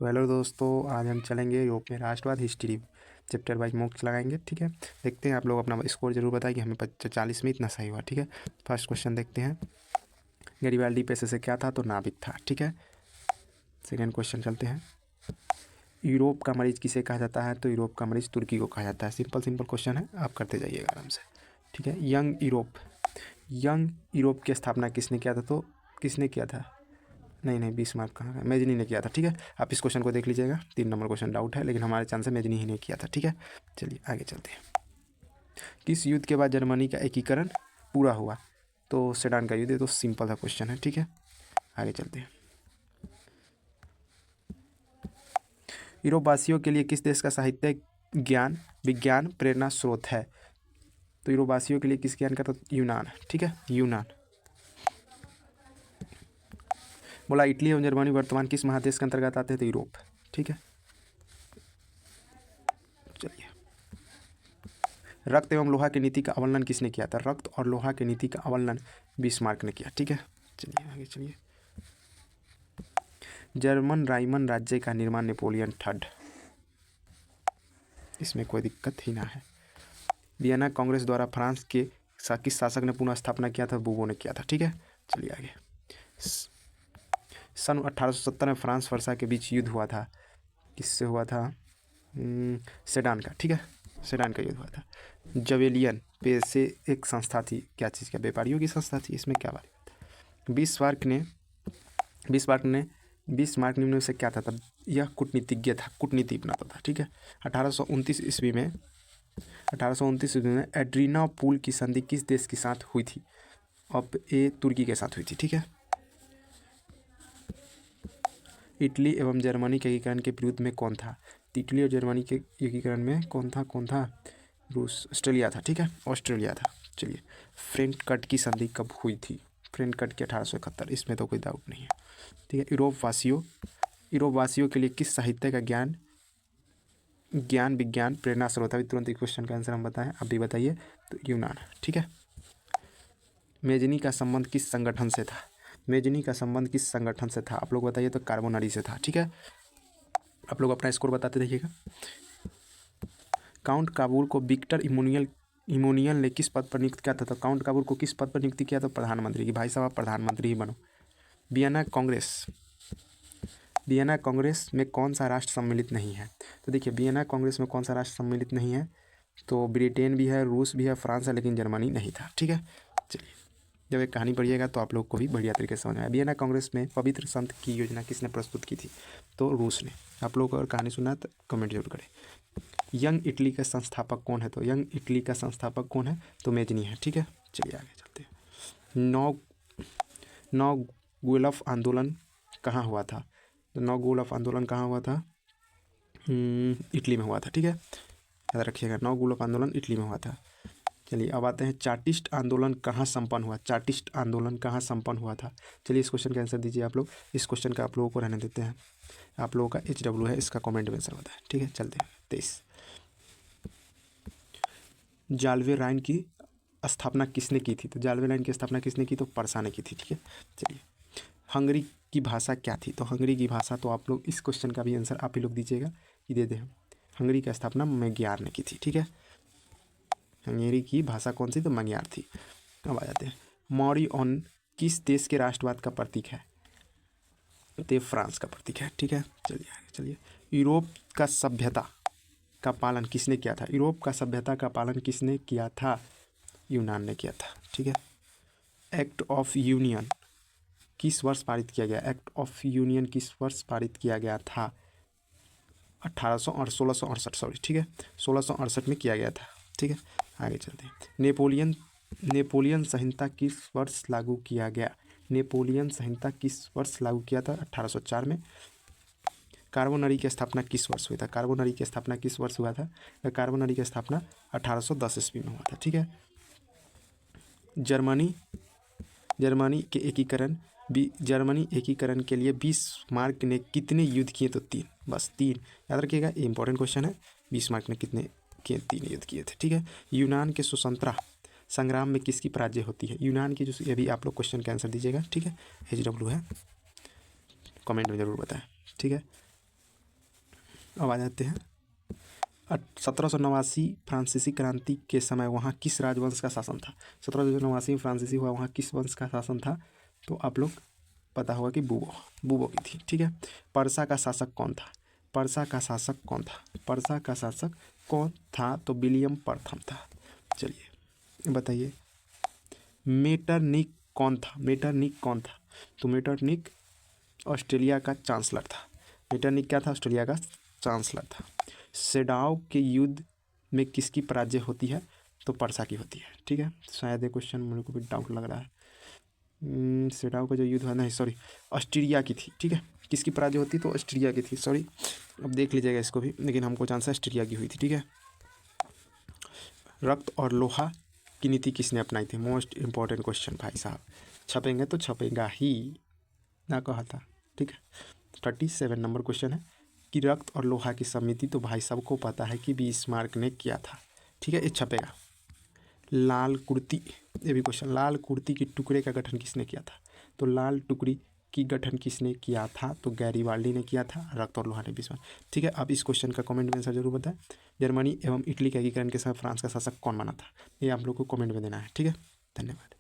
So hello दोस्तों, आज हम चलेंगे यूरोप में राष्ट्रवाद हिस्ट्री चैप्टर वाइज मॉक्स लगाएंगे। ठीक है, देखते हैं आप लोग अपना स्कोर जरूर बताएं कि हमें 40 में इतना सही हुआ। ठीक है, फर्स्ट क्वेश्चन देखते हैं। गैरिबाल्डी पेशे से क्या था? तो नाविक था। ठीक है, सेकेंड क्वेश्चन चलते हैं। यूरोप का मरीज किसे कहा जाता है? तो यूरोप का मरीज तुर्की को कहा जाता है। सिंपल क्वेश्चन है, आप करते जाइएगा आराम से। ठीक है, यंग यूरोप की स्थापना किसने किया था? तो किसने किया था? नहीं, बिस्मार्क कहाँ है? मेजनी ने किया था। ठीक है, आप इस क्वेश्चन को देख लीजिएगा। 3 नंबर क्वेश्चन डाउट है, लेकिन हमारे चांस से मेजनी ही ने किया था। ठीक है, चलिए आगे चलते हैं। किस युद्ध के बाद जर्मनी का एकीकरण पूरा हुआ? तो सेडान का युद्ध है। तो सिंपल सा क्वेश्चन है। ठीक है, आगे चलते हैं। यूरोप वासियों के लिए किस देश का साहित्य ज्ञान विज्ञान प्रेरणा स्रोत है? तो यूरोप वासियों के लिए किस ज्ञान का? तो यूनान। ठीक है, यूनान। बोला इटली एवं जर्मनी वर्तमान किस महादेश के अंतर्गत आते हैं? तो यूरोप। ठीक है, चलिए। रक्त एवं लोहा की नीति का अवलंबन किसने किया था? रक्त और लोहा की नीति का अवलंबन बिस्मार्क ने किया। ठीक है, चलिए आगे चलिए। जर्मन राइमन राज्य का निर्माण नेपोलियन थर्ड, इसमें कोई दिक्कत ही ना है। वियना कांग्रेस द्वारा फ्रांस के किस शासक ने पुनः स्थापना किया था? बूबो ने किया था। ठीक है, चलिए आगे। सन 1870 में फ्रांस वर्षा के बीच युद्ध हुआ था। किससे हुआ था? सेडान का। ठीक है, सेडान का युद्ध हुआ था। जवेलियन पेशे एक संस्था थी। क्या चीज़? क्या व्यापारियों की संस्था थी? इसमें क्या बात? बिस्मार्क निम्न से क्या था? तब यह कूटनीतिज्ञ था, कूटनीति अपनाता था। ठीक है, 1829 ईस्वी में एड्रीनापोल की संधि किस देश के साथ हुई थी? अब ये तुर्की के साथ हुई थी। ठीक है, इटली एवं जर्मनी के एकीकरण के विरुद्ध में कौन था? इटली और जर्मनी के एकीकरण में कौन था? रूस, ऑस्ट्रेलिया था। ठीक है, ऑस्ट्रेलिया था। चलिए, फ्रैंकफर्ट की संधि कब हुई थी? फ्रैंकफर्ट की 1871, इसमें तो कोई डाउट नहीं है। ठीक है, यूरोप वासियों के लिए किस साहित्य का ज्ञान विज्ञान प्रेरणा स्रोत है? तुरंत क्वेश्चन का आंसर हम बताएं, आप भी बताइए। तो यूनान। ठीक है, मेजनी का संबंध किस संगठन से था? मेजनी का संबंध किस संगठन से था? आप लोग बताइए। तो कार्बोनरी से था। ठीक है, आप लोग अपना स्कोर बताते रहिएगा। काउंट काबूल को विक्टर इमोनियल ने किस पद पर नियुक्त किया था? तो काउंट काबूल को किस पद पर नियुक्त किया था? प्रधानमंत्री की। भाई साहब, आप प्रधानमंत्री ही बनो। वियना कांग्रेस में कौन सा राष्ट्र सम्मिलित नहीं है? तो देखिए, वियना कांग्रेस में कौन सा राष्ट्र सम्मिलित नहीं है? तो ब्रिटेन भी है, रूस भी है, फ्रांस है, लेकिन जर्मनी नहीं था। ठीक है, चलिए, जब एक कहानी पढ़िएगा तो आप लोग को भी बढ़िया तरीके से समझ आया। वियना कांग्रेस में पवित्र संत की योजना किसने प्रस्तुत की थी? तो रूस ने। आप लोग अगर कहानी सुना तो कमेंट जरूर करें। यंग इटली का संस्थापक कौन है? तो यंग इटली का संस्थापक कौन है? तो मेजनी है। ठीक है, चलिए आगे चलते हैं। नौ गुएल्फ आंदोलन कहाँ हुआ था? तो नौ गुएल्फ आंदोलन कहाँ हुआ था? इटली में हुआ था। ठीक है, याद रखिएगा, नौ गुएल्फ आंदोलन इटली में हुआ था। चलिए, अब आते हैं। चार्टिस्ट आंदोलन कहाँ संपन्न हुआ? चार्टिस्ट आंदोलन कहाँ संपन्न हुआ था? चलिए, इस क्वेश्चन का आंसर दीजिए आप लोग। इस क्वेश्चन का आप लोगों को रहने देते हैं। आप लोगों का HW है, इसका कमेंट में आंसर बताएं। ठीक है, चलते हैं। 23 जाल्वे लाइन की स्थापना किसने की थी? तो जाल्वे लाइन की स्थापना किसने की? तो पर्सा ने की थी। ठीक है, चलिए। हंगरी की भाषा क्या थी? तो हंगरी की भाषा, तो आप लोग इस क्वेश्चन का भी आंसर आप ही लोग दीजिएगा कि दे दें हम। हंगरी की स्थापना मैग्यार ने की थी। ठीक है, हंगरी की भाषा कौन सी? तो मैग्यार थी। अब आ जाते हैं। मॉरिऑन किस देश के राष्ट्रवाद का प्रतीक है? तो फ्रांस का प्रतीक है। ठीक है, चलिए आगे चलिए। यूरोप का सभ्यता का पालन किसने किया था? यूरोप का सभ्यता का पालन किसने किया था? यूनान ने किया था। ठीक है, एक्ट ऑफ यूनियन किस वर्ष पारित किया गया? एक्ट ऑफ यूनियन किस वर्ष पारित किया गया था? 1668, सॉरी। ठीक है, 1668 में किया गया था। ठीक है, आगे चलते हैं। नेपोलियन संहिता किस वर्ष लागू किया गया? नेपोलियन संहिता किस वर्ष लागू किया था? 1804 में। कार्बोनरी की स्थापना किस वर्ष हुई था? कार्बोनरी की स्थापना किस वर्ष हुआ था? कार्बोनरी की स्थापना 1810 ईस्वी में हुआ था। ठीक है, जर्मनी एकीकरण के लिए बिस्मार्क ने कितने युद्ध किए? तो 3, बस 3 याद रखिएगा, ये इंपॉर्टेंट क्वेश्चन है। बिस्मार्क ने कितने किए? 3 युद्ध किए थे। ठीक है, यूनान के स्वतंत्रता संग्राम में किसकी पराजय होती है? यूनान की, जो ये भी आप लोग क्वेश्चन का आंसर दीजिएगा। ठीक है, HW है, कमेंट में ज़रूर बताएं। ठीक है, अब आ जाते हैं 1789 फ्रांसीसी क्रांति के समय वहाँ किस राजवंश का शासन था। 1789 में फ्रांसीसी हुआ, वहाँ किस वंश का शासन था, तो आप लोग पता होगा कि बूबो की थी। ठीक है। पर्सा का शासक कौन था, पर्सा का शासक कौन था, पर्सा का शासक कौन था, तो विलियम प्रथम था। चलिए बताइए मेटरनिक कौन था, मेटरनिक कौन था, तो मेटरनिक ऑस्ट्रेलिया का चांसलर था। मेटरनिक क्या था, ऑस्ट्रेलिया का चांसलर था। सेडाओ के युद्ध में किसकी पराजय होती है, तो पर्सा की होती है। ठीक है, शायद ये क्वेश्चन मेरे को भी डाउट लग रहा है। सेडाओ का जो युद्ध हुआ, नहीं सॉरी, ऑस्ट्रिया की थी। ठीक है, किसकी पराजय होती, तो ऑस्ट्रिया की थी, सॉरी, अब देख लीजिएगा इसको भी, लेकिन हमको चांस है ऑस्ट्रिया की हुई थी। ठीक है। रक्त और लोहा की नीति किसने अपनाई थी, मोस्ट इंपॉर्टेंट क्वेश्चन भाई साहब, छपेंगे तो छपेगा ही ना कहा था। ठीक है, 37 नंबर क्वेश्चन है कि रक्त और लोहा की समिति, तो भाई सबको पता है कि बिस्मार्क ने किया था। ठीक है, ये छपेगा। लाल कुर्ती, ये भी क्वेश्चन, लाल कुर्ती की टुकड़े का गठन किसने किया था, तो लाल टुकड़ी की गठन किसने किया था, तो गैरीबाल्डी ने किया था, रक्त और लोहा ने बिस्मार्क। ठीक है, आप इस क्वेश्चन का कमेंट में आंसर जरूर बताएं। जर्मनी एवं इटली के एकीकरण के समय फ्रांस का शासक कौन बना था, ये आप लोग को कमेंट में देना है। ठीक है, धन्यवाद।